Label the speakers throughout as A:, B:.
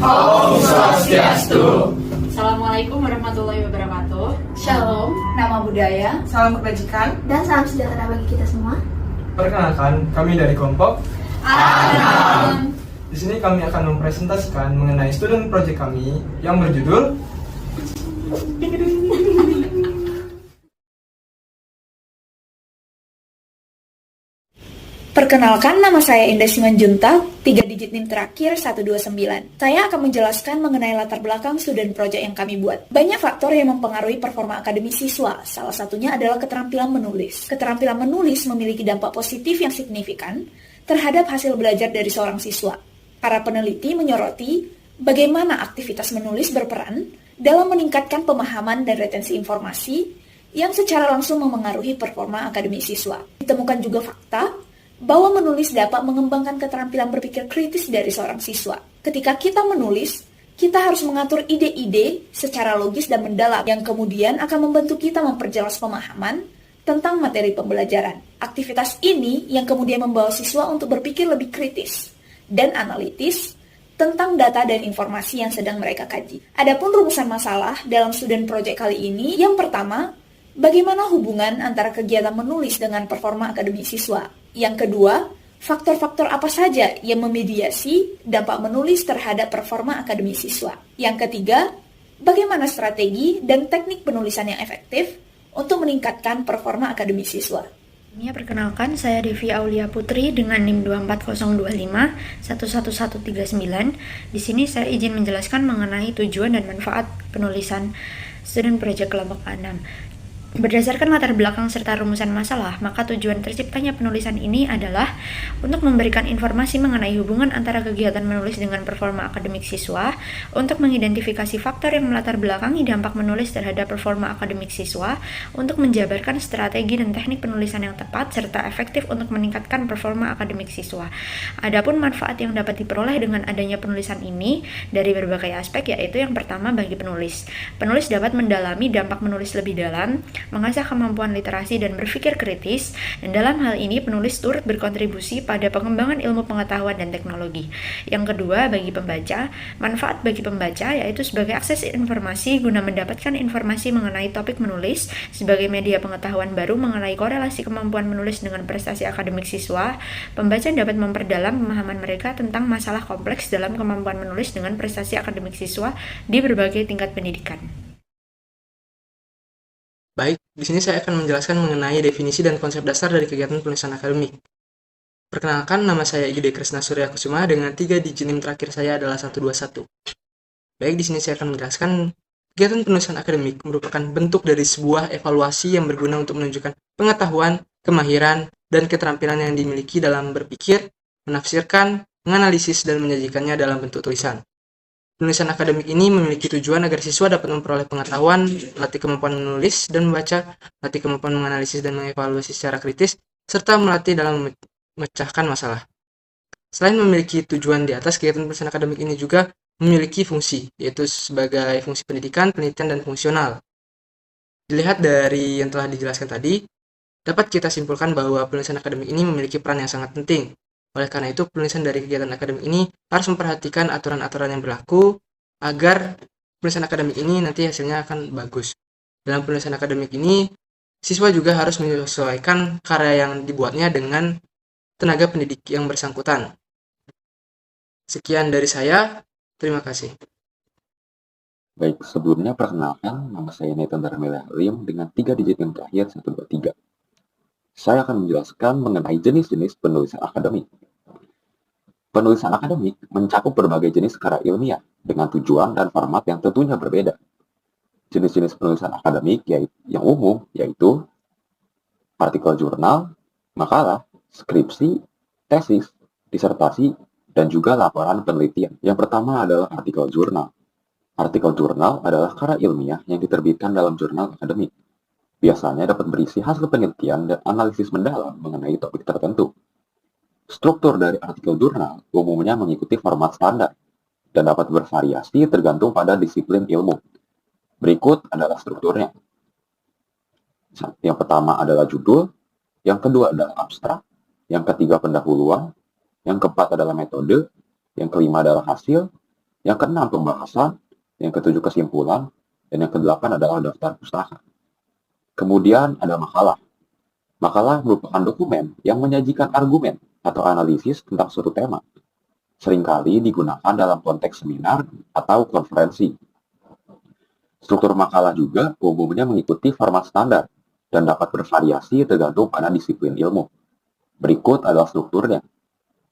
A: Om Swastiastu.
B: Assalamualaikum warahmatullahi wabarakatuh.
C: Shalom, nama budaya,
A: Salam kebajikan.
D: dan salam sejahtera bagi kita semua.
E: Perkenalkan, kami dari kelompok
B: Adam.
E: Di sini kami akan mempresentasikan mengenai student project kami yang berjudul
C: Perkenalkan, nama saya Indah Simanjuntak, 3 digit NIM terakhir 129. Saya akan menjelaskan mengenai latar belakang student project yang kami buat. Banyak faktor yang mempengaruhi performa akademik siswa, salah satunya adalah keterampilan menulis. Keterampilan menulis memiliki dampak positif yang signifikan terhadap hasil belajar dari seorang siswa. Para peneliti menyoroti bagaimana aktivitas menulis berperan dalam meningkatkan pemahaman dan retensi informasi yang secara langsung memengaruhi performa akademik siswa. Ditemukan juga fakta bahwa menulis dapat mengembangkan keterampilan berpikir kritis dari seorang siswa. Ketika kita menulis, kita harus mengatur ide-ide secara logis dan mendalam yang kemudian akan membantu kita memperjelas pemahaman tentang materi pembelajaran. Aktivitas ini yang kemudian membawa siswa untuk berpikir lebih kritis dan analitis tentang data dan informasi yang sedang mereka kaji. Adapun rumusan masalah dalam student project kali ini, yang pertama, bagaimana hubungan antara kegiatan menulis dengan performa akademik siswa? Yang kedua, faktor-faktor apa saja yang memediasi dampak menulis terhadap performa akademik siswa? Yang ketiga, bagaimana strategi dan teknik penulisan yang efektif untuk meningkatkan performa akademik siswa?
F: Perkenalkan, saya Devi Aulia Putri dengan NIM 24025 11139. Di sini saya izin menjelaskan mengenai tujuan dan manfaat penulisan student project kelompok 6. Berdasarkan latar belakang serta rumusan masalah, maka tujuan terciptanya penulisan ini adalah untuk memberikan informasi mengenai hubungan antara kegiatan menulis dengan performa akademik siswa, untuk mengidentifikasi faktor yang melatar belakangi dampak menulis terhadap performa akademik siswa, untuk menjabarkan strategi dan teknik penulisan yang tepat serta efektif untuk meningkatkan performa akademik siswa. Adapun manfaat yang dapat diperoleh dengan adanya penulisan ini dari berbagai aspek, yaitu yang pertama bagi penulis. Penulis dapat mendalami dampak menulis lebih dalam, mengasah kemampuan literasi dan berpikir kritis, dan dalam hal ini penulis turut berkontribusi pada pengembangan ilmu pengetahuan dan teknologi. Yang kedua, bagi pembaca, manfaat bagi pembaca yaitu sebagai akses informasi guna mendapatkan informasi mengenai topik menulis, sebagai media pengetahuan baru mengenai korelasi kemampuan menulis dengan prestasi akademik siswa. Pembaca dapat memperdalam pemahaman mereka tentang masalah kompleks dalam kemampuan menulis dengan prestasi akademik siswa di berbagai tingkat pendidikan.
G: Baik, di sini saya akan menjelaskan mengenai definisi dan konsep dasar dari kegiatan penulisan akademik. Perkenalkan, nama saya Igede Kresna Surya Kusuma dengan 3 digit NIM terakhir saya adalah 121. Baik, di sini saya akan menjelaskan kegiatan penulisan akademik merupakan bentuk dari sebuah evaluasi yang berguna untuk menunjukkan pengetahuan, kemahiran, dan keterampilan yang dimiliki dalam berpikir, menafsirkan, menganalisis, dan menyajikannya dalam bentuk tulisan. Penulisan akademik ini memiliki tujuan agar siswa dapat memperoleh pengetahuan, melatih kemampuan menulis dan membaca, melatih kemampuan menganalisis dan mengevaluasi secara kritis, serta melatih dalam memecahkan masalah. Selain memiliki tujuan di atas, kegiatan penulisan akademik ini juga memiliki fungsi, yaitu sebagai fungsi pendidikan, penelitian, dan fungsional. Dilihat dari yang telah dijelaskan tadi, dapat kita simpulkan bahwa penulisan akademik ini memiliki peran yang sangat penting. Oleh karena itu, penulisan dari kegiatan akademik ini harus memperhatikan aturan-aturan yang berlaku agar penulisan akademik ini nanti hasilnya akan bagus. Dalam penulisan akademik ini, siswa juga harus menyesuaikan karya yang dibuatnya dengan tenaga pendidik yang bersangkutan. Sekian dari saya, terima kasih.
H: Baik, sebelumnya perkenalkan, nama saya Nathan Darmila Lim dengan 3 digit yang terakhir 123. Saya akan menjelaskan mengenai jenis-jenis penulisan akademik. Penulisan akademik mencakup berbagai jenis karya ilmiah dengan tujuan dan format yang tentunya berbeda. Jenis-jenis penulisan akademik yang umum yaitu artikel jurnal, makalah, skripsi, tesis, disertasi, dan juga laporan penelitian. Yang pertama adalah artikel jurnal. Artikel jurnal adalah karya ilmiah yang diterbitkan dalam jurnal akademik. Biasanya dapat berisi hasil penelitian dan analisis mendalam mengenai topik tertentu. Struktur dari artikel jurnal umumnya mengikuti format standar dan dapat bervariasi tergantung pada disiplin ilmu. Berikut adalah strukturnya. Yang pertama adalah judul, yang kedua adalah abstrak, yang ketiga pendahuluan, yang keempat adalah metode, yang kelima adalah hasil, Yang keenam pembahasan, yang ketujuh kesimpulan, dan yang kedelapan adalah daftar pustaka. Kemudian ada makalah. Makalah merupakan dokumen yang menyajikan argumen atau analisis tentang suatu tema. Seringkali digunakan dalam konteks seminar atau konferensi. Struktur makalah juga umumnya mengikuti format standar dan dapat bervariasi tergantung pada disiplin ilmu. Berikut adalah strukturnya.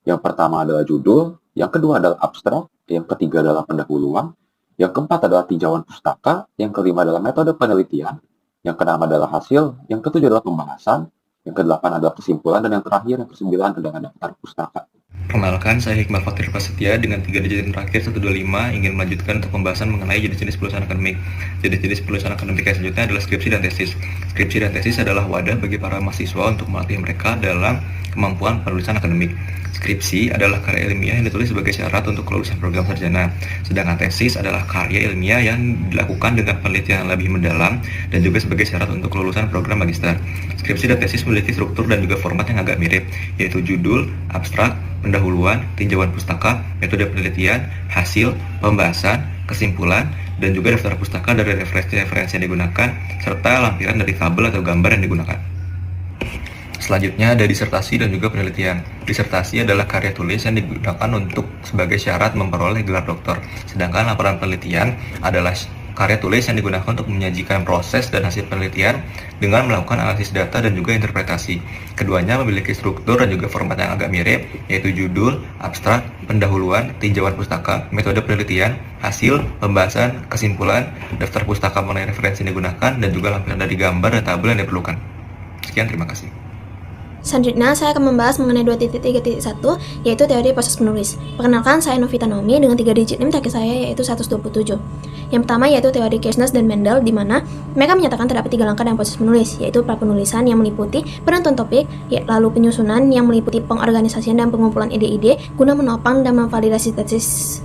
H: Yang pertama adalah judul, yang kedua adalah abstrak, yang ketiga adalah pendahuluan, yang keempat adalah tinjauan pustaka, yang kelima adalah metode penelitian, yang keenam adalah hasil, yang ketujuh adalah pembahasan, yang kedelapan adalah kesimpulan, dan yang terakhir, yang kesembilan adalah daftar pustaka.
I: Perkenalkan, saya Hikmah Fakir Prasetya dengan 3 digit yang terakhir 125 ingin melanjutkan untuk pembahasan mengenai jenis-jenis penulisan akademik. Jenis-jenis penulisan akademik yang selanjutnya adalah skripsi dan tesis. Skripsi dan tesis adalah wadah bagi para mahasiswa untuk melatih mereka dalam kemampuan penulisan akademik. Skripsi adalah karya ilmiah yang ditulis sebagai syarat untuk kelulusan program sarjana, sedangkan tesis adalah karya ilmiah yang dilakukan dengan penelitian yang lebih mendalam dan juga sebagai syarat untuk kelulusan program magister. Skripsi dan tesis memiliki struktur dan juga format yang agak mirip, yaitu judul, abstrak, pendahuluan, tinjauan pustaka, metode penelitian, hasil, pembahasan, kesimpulan, dan juga daftar pustaka dari referensi-referensi yang digunakan, serta lampiran dari tabel atau gambar yang digunakan. Selanjutnya ada disertasi dan juga penelitian. Disertasi adalah karya tulis yang digunakan untuk sebagai syarat memperoleh gelar doktor. Sedangkan laporan penelitian adalah karya tulis yang digunakan untuk menyajikan proses dan hasil penelitian dengan melakukan analisis data dan juga interpretasi. Keduanya memiliki struktur dan juga format yang agak mirip, yaitu judul, abstrak, pendahuluan, tinjauan pustaka, metode penelitian, hasil, pembahasan, kesimpulan, daftar pustaka mengenai referensi yang digunakan, dan juga lampiran dari gambar dan tabel yang diperlukan. Sekian, terima kasih.
D: Selanjutnya, saya akan membahas mengenai 2.3.1, yaitu teori proses penulis. Perkenalkan, saya Novita Naomi dengan 3 digit NIM terakhir saya yaitu 127. Yang pertama yaitu teori Kearns dan Mendel, di mana mereka menyatakan terdapat 3 langkah dalam proses menulis, yaitu prapenulisan yang meliputi penentuan topik, lalu penyusunan yang meliputi pengorganisasian dan pengumpulan ide-ide guna menopang dan memvalidasi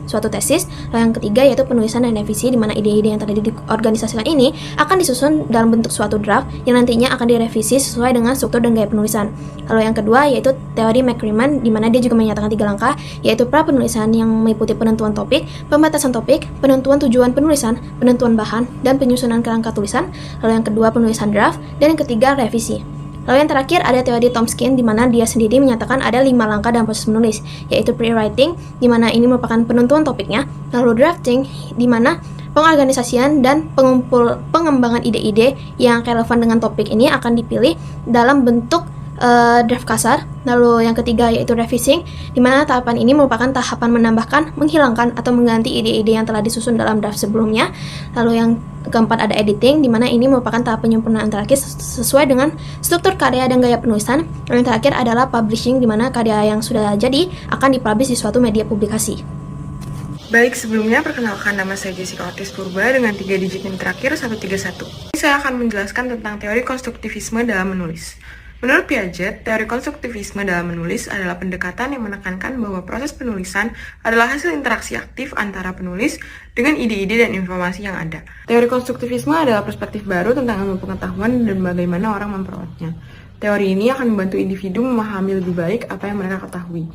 D: suatu tesis, lalu yang ketiga yaitu penulisan dan revisi, di mana ide-ide yang telah diorganisasikan ini akan disusun dalam bentuk suatu draft yang nantinya akan direvisi sesuai dengan struktur dan gaya penulisan. Lalu yang kedua yaitu teori McCrimmon, di mana dia juga menyatakan 3 langkah, yaitu prapenulisan yang meliputi penentuan topik, pembatasan topik, penentuan tujuan penulisan, penentuan bahan, dan penyusunan kerangka tulisan. Lalu yang kedua penulisan draft, dan yang ketiga revisi. Lalu yang terakhir ada teori Tomskin, di mana dia sendiri menyatakan ada 5 langkah dalam proses menulis, yaitu pre-writing, di mana ini merupakan penentuan topiknya, lalu drafting, di mana pengorganisasian dan pengembangan ide-ide yang relevan dengan topik ini akan dipilih dalam bentuk draft kasar. Lalu yang ketiga yaitu revising, di mana tahapan ini merupakan tahapan menambahkan, menghilangkan, atau mengganti ide-ide yang telah disusun dalam draft sebelumnya. Lalu yang keempat ada editing, di mana ini merupakan tahap penyempurnaan terakhir sesuai dengan struktur karya dan gaya penulisan. Lalu yang terakhir adalah publishing, di mana karya yang sudah jadi akan dipublish di suatu media publikasi.
J: Baik, sebelumnya perkenalkan, nama saya Jessica Ortiz Purba dengan 3 digit NIM terakhir 131. Saya akan menjelaskan tentang teori konstruktivisme dalam menulis. Menurut Piaget, teori konstruktivisme dalam menulis adalah pendekatan yang menekankan bahwa proses penulisan adalah hasil interaksi aktif antara penulis dengan ide-ide dan informasi yang ada. Teori konstruktivisme adalah perspektif baru tentang ilmu pengetahuan dan bagaimana orang memperolehnya. Teori ini akan membantu individu memahami lebih baik apa yang mereka ketahui.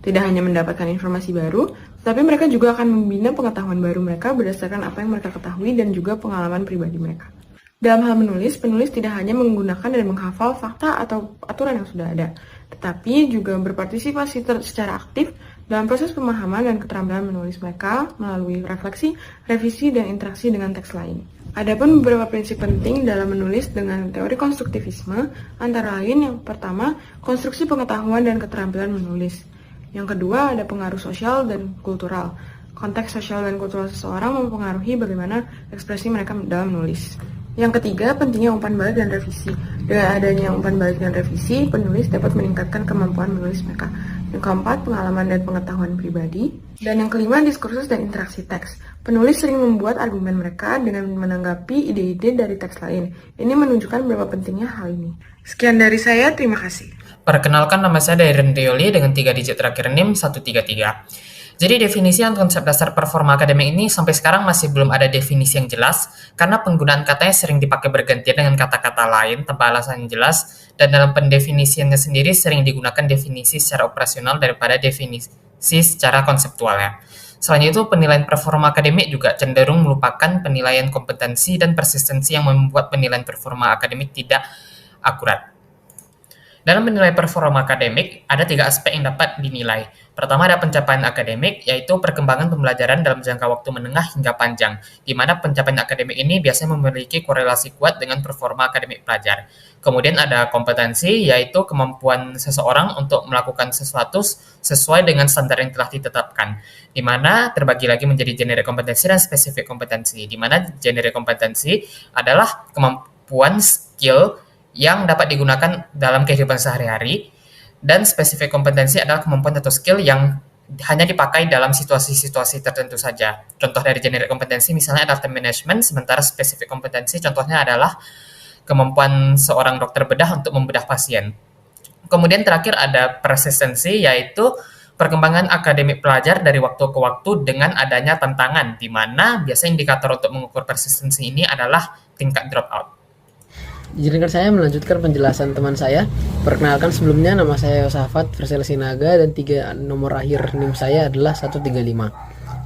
J: Tidak hanya mendapatkan informasi baru, tapi mereka juga akan membina pengetahuan baru mereka berdasarkan apa yang mereka ketahui dan juga pengalaman pribadi mereka. Dalam hal menulis, penulis tidak hanya menggunakan dan menghafal fakta atau aturan yang sudah ada, tetapi juga berpartisipasi secara aktif dalam proses pemahaman dan keterampilan menulis mereka melalui refleksi, revisi, dan interaksi dengan teks lain. Adapun beberapa prinsip penting dalam menulis dengan teori konstruktivisme, antara lain yang pertama, konstruksi pengetahuan dan keterampilan menulis. Yang kedua, ada pengaruh sosial dan kultural. Konteks sosial dan kultural seseorang mempengaruhi bagaimana ekspresi mereka dalam menulis. Yang ketiga, pentingnya umpan balik dan revisi. Dengan adanya umpan balik dan revisi, penulis dapat meningkatkan kemampuan menulis mereka. Yang keempat, pengalaman dan pengetahuan pribadi. Dan yang kelima, diskursus dan interaksi teks. Penulis sering membuat argumen mereka dengan menanggapi ide-ide dari teks lain. Ini menunjukkan berapa pentingnya hal ini. Sekian dari saya, terima kasih.
K: Perkenalkan, nama saya Dairen Rioli dengan 3 digit terakhir NIM 133. Jadi definisi dan konsep dasar performa akademik ini sampai sekarang masih belum ada definisi yang jelas karena penggunaan katanya sering dipakai bergantian dengan kata-kata lain tanpa alasan yang jelas, dan dalam pendefinisiannya sendiri sering digunakan definisi secara operasional daripada definisi secara konseptualnya. Selain itu, penilaian performa akademik juga cenderung melupakan penilaian kompetensi dan persistensi yang membuat penilaian performa akademik tidak akurat. Dalam menilai performa akademik, ada 3 aspek yang dapat dinilai. Pertama ada pencapaian akademik, yaitu perkembangan pembelajaran dalam jangka waktu menengah hingga panjang, di mana pencapaian akademik ini biasanya memiliki korelasi kuat dengan performa akademik pelajar. Kemudian ada kompetensi, yaitu kemampuan seseorang untuk melakukan sesuatu sesuai dengan standar yang telah ditetapkan, di mana terbagi lagi menjadi generik kompetensi dan spesifik kompetensi, di mana generik kompetensi adalah kemampuan skill yang dapat digunakan dalam kehidupan sehari-hari, dan spesifik kompetensi adalah kemampuan atau skill yang hanya dipakai dalam situasi-situasi tertentu saja. Contoh dari generik kompetensi misalnya adalah time management, sementara spesifik kompetensi contohnya adalah kemampuan seorang dokter bedah untuk membedah pasien. Kemudian terakhir ada persistensi, yaitu perkembangan akademik pelajar dari waktu ke waktu dengan adanya tantangan, di mana biasanya indikator untuk mengukur persistensi ini adalah tingkat dropout.
L: Izinkan saya melanjutkan penjelasan teman saya. Perkenalkan, sebelumnya nama saya Yosafat Versel Sinaga dan 3 nomor akhir NIM saya adalah 135.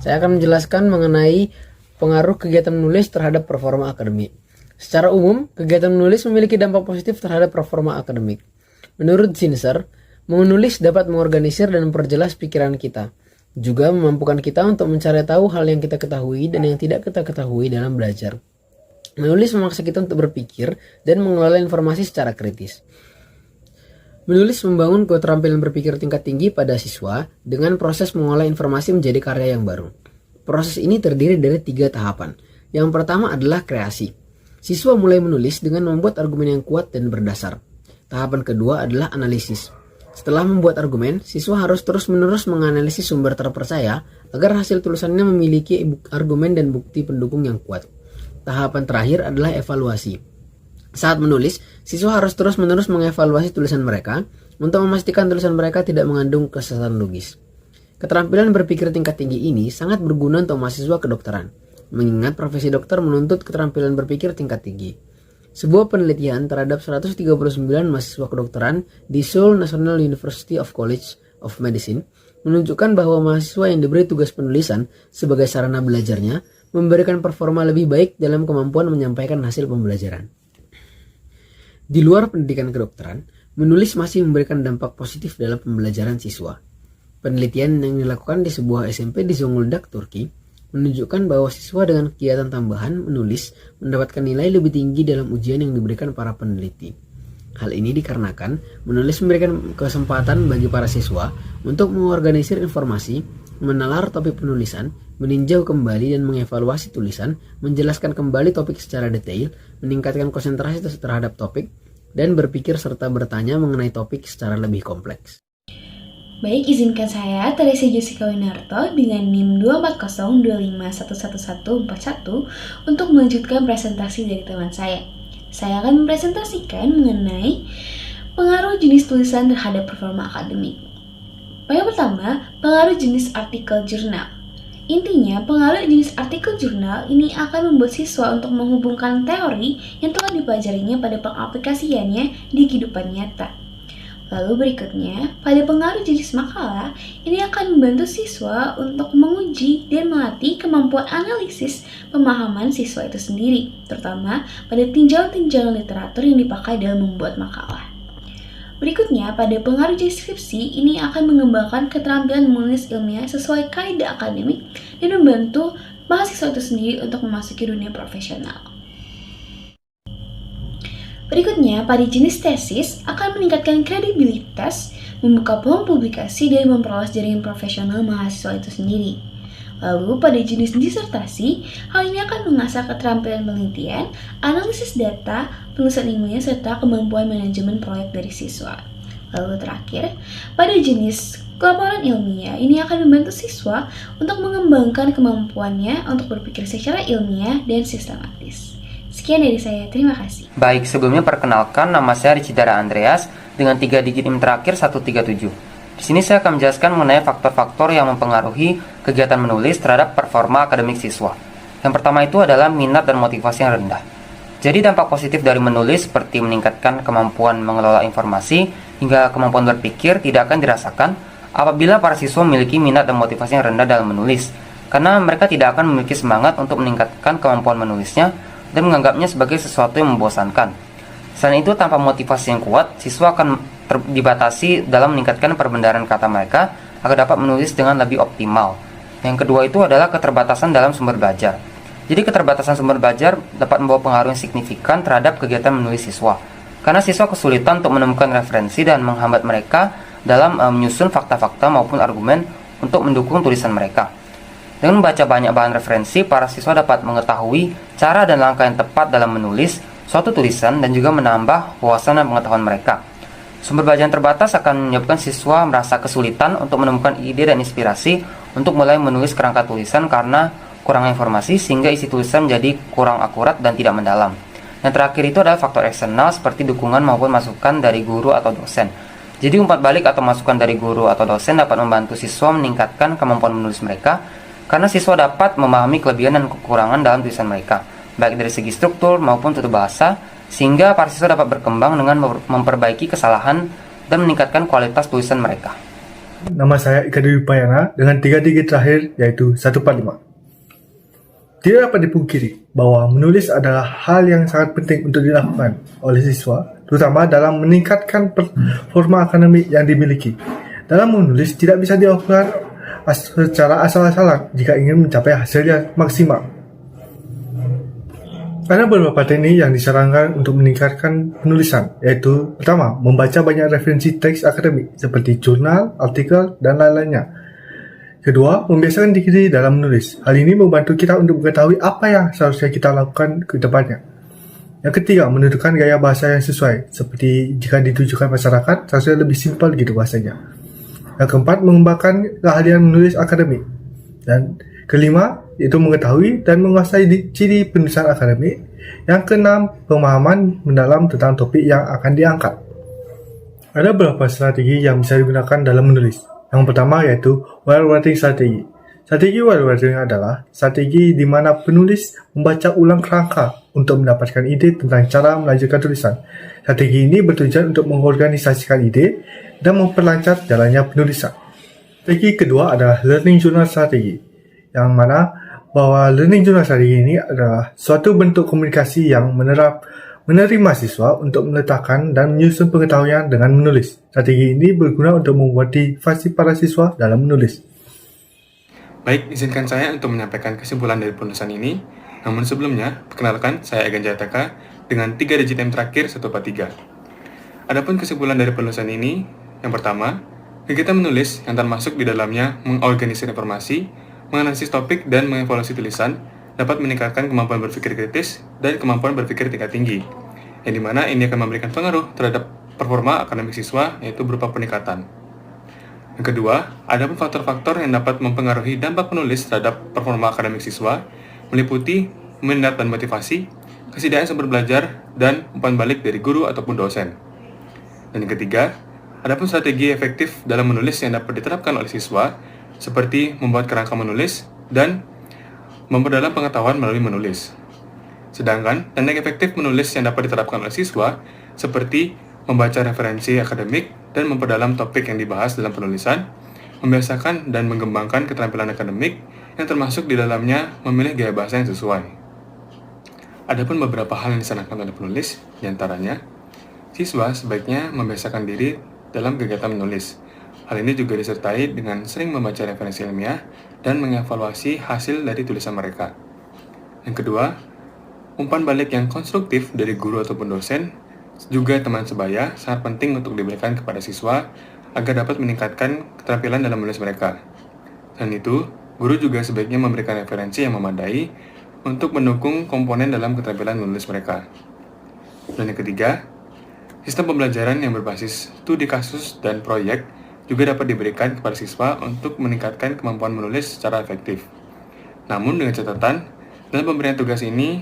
L: Saya akan menjelaskan mengenai pengaruh kegiatan menulis terhadap performa akademik. Secara umum, kegiatan menulis memiliki dampak positif terhadap performa akademik. Menurut Zinsser, menulis dapat mengorganisir dan memperjelas pikiran kita. Juga memampukan kita untuk mencari tahu hal yang kita ketahui dan yang tidak kita ketahui dalam belajar. Menulis memaksa kita untuk berpikir dan mengelola informasi secara kritis. Menulis membangun keterampilan berpikir tingkat tinggi pada siswa dengan proses mengolah informasi menjadi karya yang baru. Proses ini terdiri dari 3 tahapan. Yang pertama adalah kreasi. Siswa mulai menulis dengan membuat argumen yang kuat dan berdasar. Tahapan kedua adalah analisis. Setelah membuat argumen, siswa harus terus-menerus menganalisis sumber terpercaya agar hasil tulisannya memiliki argumen dan bukti pendukung yang kuat. Tahapan terakhir adalah evaluasi. Saat menulis, siswa harus terus-menerus mengevaluasi tulisan mereka untuk memastikan tulisan mereka tidak mengandung kesalahan logis. Keterampilan berpikir tingkat tinggi ini sangat berguna untuk mahasiswa kedokteran, mengingat profesi dokter menuntut keterampilan berpikir tingkat tinggi. Sebuah penelitian terhadap 139 mahasiswa kedokteran di Seoul National University of College of Medicine menunjukkan bahwa mahasiswa yang diberi tugas penulisan sebagai sarana belajarnya memberikan performa lebih baik dalam kemampuan menyampaikan hasil pembelajaran. Di luar pendidikan kedokteran, menulis masih memberikan dampak positif dalam pembelajaran siswa. Penelitian yang dilakukan di sebuah SMP di Zonguldak, Turki, menunjukkan bahwa siswa dengan kegiatan tambahan menulis mendapatkan nilai lebih tinggi dalam ujian yang diberikan para peneliti. Hal ini dikarenakan menulis memberikan kesempatan bagi para siswa untuk mengorganisir informasi, menalar topik penulisan, meninjau kembali dan mengevaluasi tulisan, menjelaskan kembali topik secara detail, meningkatkan konsentrasi terhadap topik, dan berpikir serta bertanya mengenai topik secara lebih kompleks.
D: Baik, izinkan saya, Teresa Jessica Winarto dengan NIM 240-2511141 untuk melanjutkan presentasi dari teman saya. Saya akan mempresentasikan mengenai pengaruh jenis tulisan terhadap performa akademik. Yang pertama, pengaruh jenis artikel jurnal. Intinya, pengaruh jenis artikel jurnal ini akan membuat siswa untuk menghubungkan teori yang telah dipelajarinya pada pengaplikasiannya di kehidupan nyata. Lalu berikutnya, pada pengaruh jenis makalah, ini akan membantu siswa untuk menguji dan melatih kemampuan analisis pemahaman siswa itu sendiri, terutama pada tinjauan-tinjauan literatur yang dipakai dalam membuat makalah. Berikutnya, pada pengaruh deskripsi, ini akan mengembangkan keterampilan menulis ilmiah sesuai kaidah akademik dan membantu mahasiswa itu sendiri untuk memasuki dunia profesional. Berikutnya, pada jenis tesis akan meningkatkan kredibilitas, membuka peluang publikasi, dan memperluas jaringan profesional mahasiswa itu sendiri. Lalu, pada jenis disertasi, hal ini akan mengasah keterampilan penelitian, analisis data, penulisan ilmiah, serta kemampuan manajemen proyek dari siswa. Lalu terakhir, pada jenis laporan ilmiah, ini akan membantu siswa untuk mengembangkan kemampuannya untuk berpikir secara ilmiah dan sistematis. Sekian dari saya, terima kasih.
M: Baik, sebelumnya perkenalkan, nama saya Ricidara Andreas dengan 3 digit NIM terakhir 137. Di sini saya akan menjelaskan mengenai faktor-faktor yang mempengaruhi kegiatan menulis terhadap performa akademik siswa. Yang pertama itu adalah minat dan motivasi yang rendah. Jadi dampak positif dari menulis seperti meningkatkan kemampuan mengelola informasi hingga kemampuan berpikir tidak akan dirasakan apabila para siswa memiliki minat dan motivasi yang rendah dalam menulis, karena mereka tidak akan memiliki semangat untuk meningkatkan kemampuan menulisnya dan menganggapnya sebagai sesuatu yang membosankan. Selain itu, tanpa motivasi yang kuat, siswa akan dibatasi dalam meningkatkan perbendaharaan kata mereka agar dapat menulis dengan lebih optimal. Yang kedua itu adalah keterbatasan dalam sumber belajar. Jadi keterbatasan sumber belajar dapat membawa pengaruh yang signifikan terhadap kegiatan menulis siswa, karena siswa kesulitan untuk menemukan referensi dan menghambat mereka dalam menyusun fakta-fakta maupun argumen untuk mendukung tulisan mereka. Dengan membaca banyak bahan referensi, para siswa dapat mengetahui cara dan langkah yang tepat dalam menulis suatu tulisan dan juga menambah wawasan dan pengetahuan mereka. Sumber belajar yang terbatas akan menyebabkan siswa merasa kesulitan untuk menemukan ide dan inspirasi untuk mulai menulis kerangka tulisan karena kurang informasi sehingga isi tulisan menjadi kurang akurat dan tidak mendalam. Yang terakhir itu adalah faktor eksternal seperti dukungan maupun masukan dari guru atau dosen. Jadi umpat balik atau masukan dari guru atau dosen dapat membantu siswa meningkatkan kemampuan menulis mereka karena siswa dapat memahami kelebihan dan kekurangan dalam tulisan mereka, baik dari segi struktur maupun tutur bahasa, sehingga para siswa dapat berkembang dengan memperbaiki kesalahan dan meningkatkan kualitas tulisan mereka.
N: Nama saya Ika Dewi Payana dengan 3 digit terakhir yaitu 145. Tidak dapat dipungkiri bahwa menulis adalah hal yang sangat penting untuk dilakukan oleh siswa, terutama dalam meningkatkan performa akademik yang dimiliki. Dalam menulis tidak bisa dilakukan secara asal-asalan jika ingin mencapai hasil yang maksimal. Ada beberapa teknik yang disarankan untuk meningkatkan penulisan, yaitu pertama, membaca banyak referensi teks akademik seperti jurnal, artikel, dan lain-lainnya. Kedua, membiasakan diri dalam menulis. Hal ini membantu kita untuk mengetahui apa yang seharusnya kita lakukan ke depannya. Yang ketiga, menentukan gaya bahasa yang sesuai, seperti jika ditujukan masyarakat, seharusnya lebih simpel gitu bahasanya. Yang keempat, mengembangkan keahlian menulis akademik. Dan kelima, yaitu mengetahui dan menguasai ciri penulisan akademik. Yang keenam, pemahaman mendalam tentang topik yang akan diangkat. Ada beberapa strategi yang bisa digunakan dalam menulis. Yang pertama yaitu while writing strategi. Strategi while writing adalah strategi di mana penulis membaca ulang kerangka untuk mendapatkan ide tentang cara melanjutkan tulisan. Strategi ini bertujuan untuk mengorganisasikan ide dan memperlancar jalannya penulisan. Strategi kedua adalah learning journal strategi, yang mana bahwa learning journal strategi ini adalah suatu bentuk komunikasi yang menerima siswa untuk meletakkan dan menyusun pengetahuan dengan menulis. Strategi ini berguna untuk memotivasi para siswa dalam menulis.
I: Baik, izinkan saya untuk menyampaikan kesimpulan dari penulisan ini. Namun sebelumnya, perkenalkan saya Egan Jataka dengan 3 digit NIM terakhir 143. Adapun kesimpulan dari penulisan ini, yang pertama, kegiatan menulis yang termasuk di dalamnya mengorganisir informasi, menganalisis topik, dan mengevaluasi tulisan dapat meningkatkan kemampuan berpikir kritis dan kemampuan berpikir tingkat tinggi, yang dimana ini akan memberikan pengaruh terhadap performa akademik siswa, yaitu berupa peningkatan. Yang kedua, ada pun faktor-faktor yang dapat mempengaruhi dampak penulis terhadap performa akademik siswa, meliputi minat dan motivasi, kesediaan sumber belajar, dan umpan balik dari guru ataupun dosen. Dan yang ketiga, ada pun strategi efektif dalam menulis yang dapat diterapkan oleh siswa, seperti membuat kerangka menulis dan memperdalam pengetahuan melalui menulis. Sedangkan teknik efektif menulis yang dapat diterapkan oleh siswa seperti membaca referensi akademik dan memperdalam topik yang dibahas dalam penulisan, membiasakan dan mengembangkan keterampilan akademik yang termasuk di dalamnya memilih gaya bahasa yang sesuai. Adapun beberapa hal yang disarankan oleh penulis, diantaranya, siswa sebaiknya membiasakan diri dalam kegiatan menulis. Hal ini juga disertai dengan sering membaca referensi ilmiah dan mengevaluasi hasil dari tulisan mereka. Yang kedua, umpan balik yang konstruktif dari guru ataupun dosen, juga teman sebaya, sangat penting untuk diberikan kepada siswa agar dapat meningkatkan keterampilan dalam menulis mereka. Selain itu, guru juga sebaiknya memberikan referensi yang memadai untuk mendukung komponen dalam keterampilan menulis mereka. Dan yang ketiga, sistem pembelajaran yang berbasis studi kasus dan proyek juga dapat diberikan kepada siswa untuk meningkatkan kemampuan menulis secara efektif. Namun dengan catatan, dalam pemberian tugas ini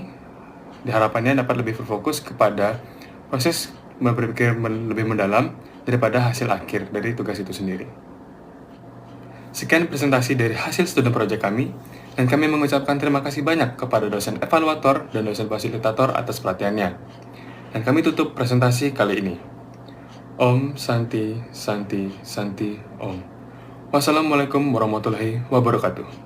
I: diharapkannya dapat lebih berfokus kepada proses berpikir lebih mendalam daripada hasil akhir dari tugas itu sendiri. Sekian presentasi dari hasil studi proyek kami, dan kami mengucapkan terima kasih banyak kepada dosen evaluator dan dosen fasilitator atas perhatiannya. Dan kami tutup presentasi kali ini. Om Santi Santi Santi Om.
O: Wassalamualaikum warahmatullahi wabarakatuh.